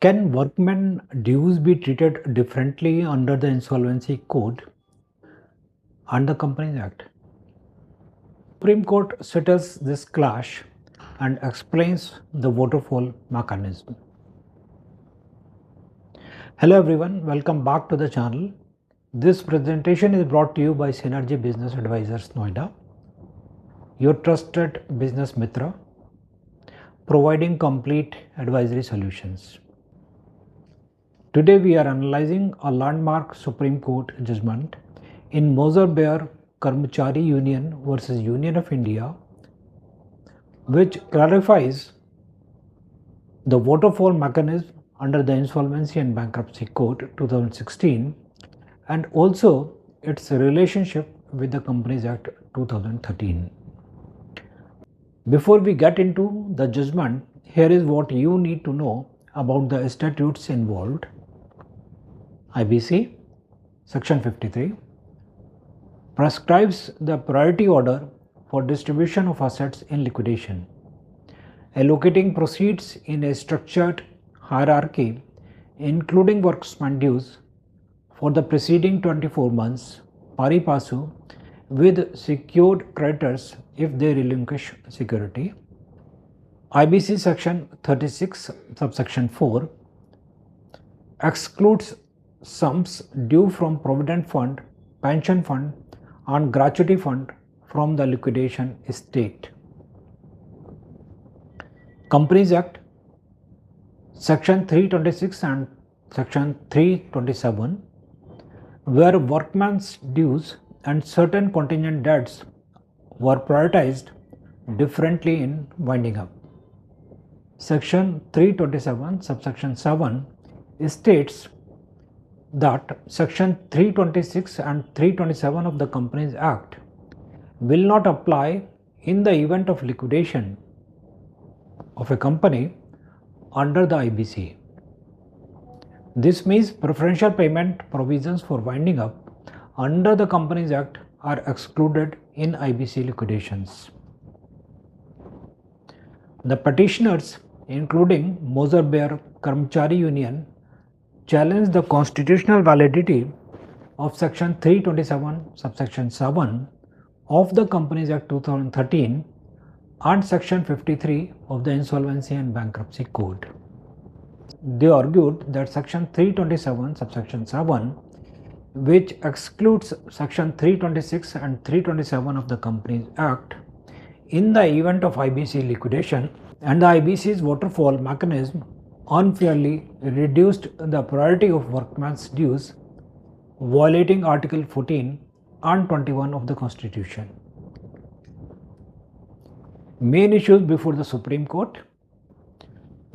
Can workmen dues be treated differently under the Insolvency Code and the Companies Act? Supreme Court settles this clash and explains the waterfall mechanism. Hello everyone, welcome back to the channel. This presentation is brought to you by Synergy Business Advisors Noida, your trusted business mitra, providing complete advisory solutions. Today we are analyzing a landmark Supreme Court judgment in Moser-Baer Karmachari Union versus Union of India, which clarifies the waterfall mechanism under the Insolvency and Bankruptcy Code 2016 and also its relationship with the Companies Act 2013. Before we get into the judgment, here is what you need to know about the statutes involved. IBC Section 53 prescribes the priority order for distribution of assets in liquidation, allocating proceeds in a structured hierarchy, including workmen dues for the preceding 24 months pari passu with secured creditors if they relinquish security. IBC Section 36 subsection 4 excludes sums due from Provident Fund, Pension Fund and Gratuity Fund from the liquidation estate. Companies Act Section 326 and Section 327, where workmen's dues and certain contingent debts were prioritized differently in winding up. Section 327 subsection 7 states that Section 326 and 327 of the Companies Act will not apply in the event of liquidation of a company under the IBC. This means preferential payment provisions for winding up under the Companies Act are excluded in IBC liquidations. The petitioners, including Moser-Baer Karmachari Union, challenge the constitutional validity of Section 327 subsection 7 of the Companies Act 2013 and Section 53 of the Insolvency and Bankruptcy Code. They argued that Section 327 subsection 7, which excludes Section 326 and 327 of the Companies Act in the event of IBC liquidation, and the IBC's waterfall mechanism unfairly reduced the priority of workmen's dues, violating Article 14 and 21 of the Constitution. Main issues before the Supreme Court.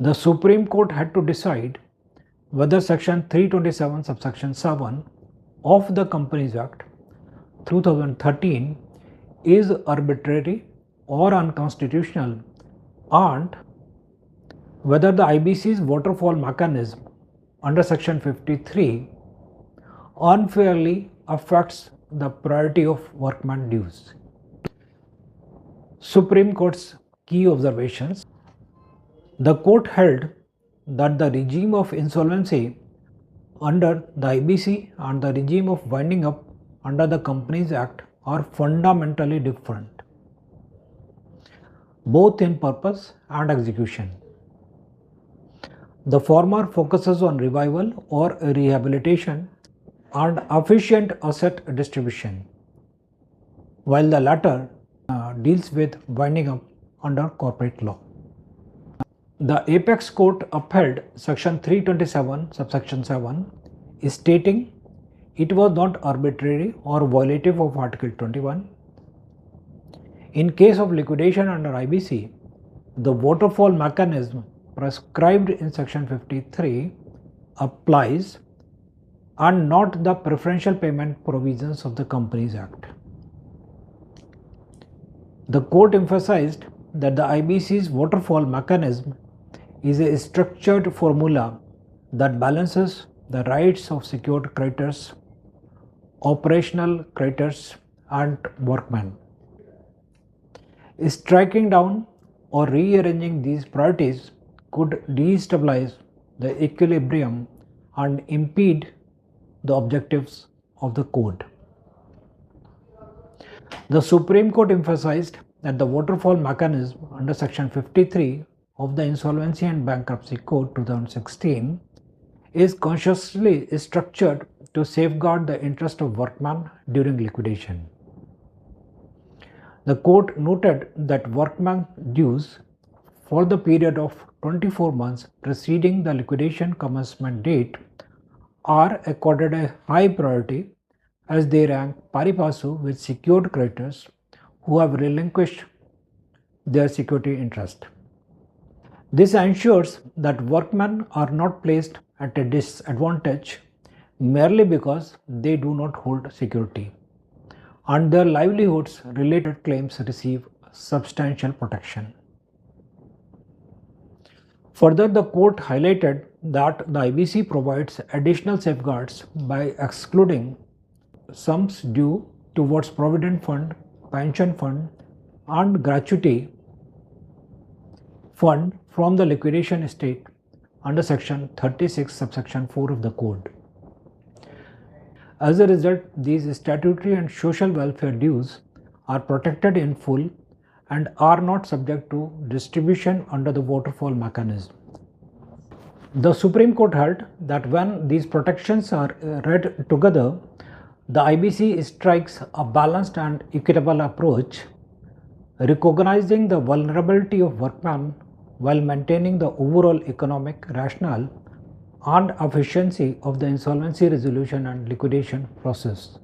The Supreme Court had to decide whether Section 327 subsection 7 of the Companies Act 2013 is arbitrary or unconstitutional, and whether the IBC's waterfall mechanism under Section 53 unfairly affects the priority of workmen dues. Supreme Court's key observations. The court held that the regime of insolvency under the IBC and the regime of winding up under the Companies Act are fundamentally different, both in purpose and execution. The former focuses on revival or rehabilitation and efficient asset distribution, while the latter deals with winding up under corporate law. The Apex Court upheld Section 327 subsection 7, stating it was not arbitrary or violative of Article 21. In case of liquidation under IBC, the waterfall mechanism prescribed in Section 53 applies and not the preferential payment provisions of the Companies Act. The court emphasized that the IBC's waterfall mechanism is a structured formula that balances the rights of secured creditors, operational creditors, and workmen. Striking down or rearranging these priorities could destabilize the equilibrium and impede the objectives of the code. The Supreme Court emphasized that the waterfall mechanism under Section 53 of the Insolvency and Bankruptcy Code 2016 is consciously structured to safeguard the interest of workmen during liquidation. The court noted that workmen dues for the period of 24 months preceding the liquidation commencement date are accorded a high priority as they rank pari passu with secured creditors who have relinquished their security interest. This ensures that workmen are not placed at a disadvantage merely because they do not hold security, and their livelihoods related claims receive substantial protection. Further, the court highlighted that the IBC provides additional safeguards by excluding sums due towards provident fund, pension fund, and gratuity fund from the liquidation estate under Section 36 subsection 4 of the code. As a result, these statutory and social welfare dues are protected in full and are not subject to distribution under the waterfall mechanism. The Supreme Court held that when these protections are read together, the IBC strikes a balanced and equitable approach, recognizing the vulnerability of workmen while maintaining the overall economic rationale and efficiency of the insolvency resolution and liquidation process.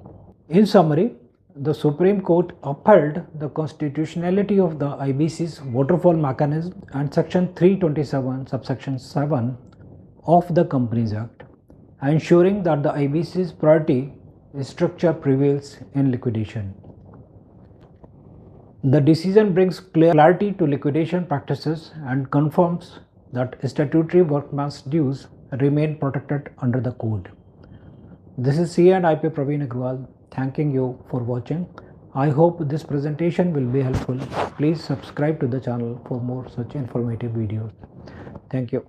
In summary, the Supreme Court upheld the constitutionality of the IBC's waterfall mechanism and Section 327, subsection 7 of the Companies Act, ensuring that the IBC's priority structure prevails in liquidation. The decision brings clarity to liquidation practices and confirms that statutory workmen's dues remain protected under the code. This is CA and IP Praveen Agrawal thanking you for watching. I hope this presentation will be helpful. Please subscribe to the channel for more such informative videos. Thank you.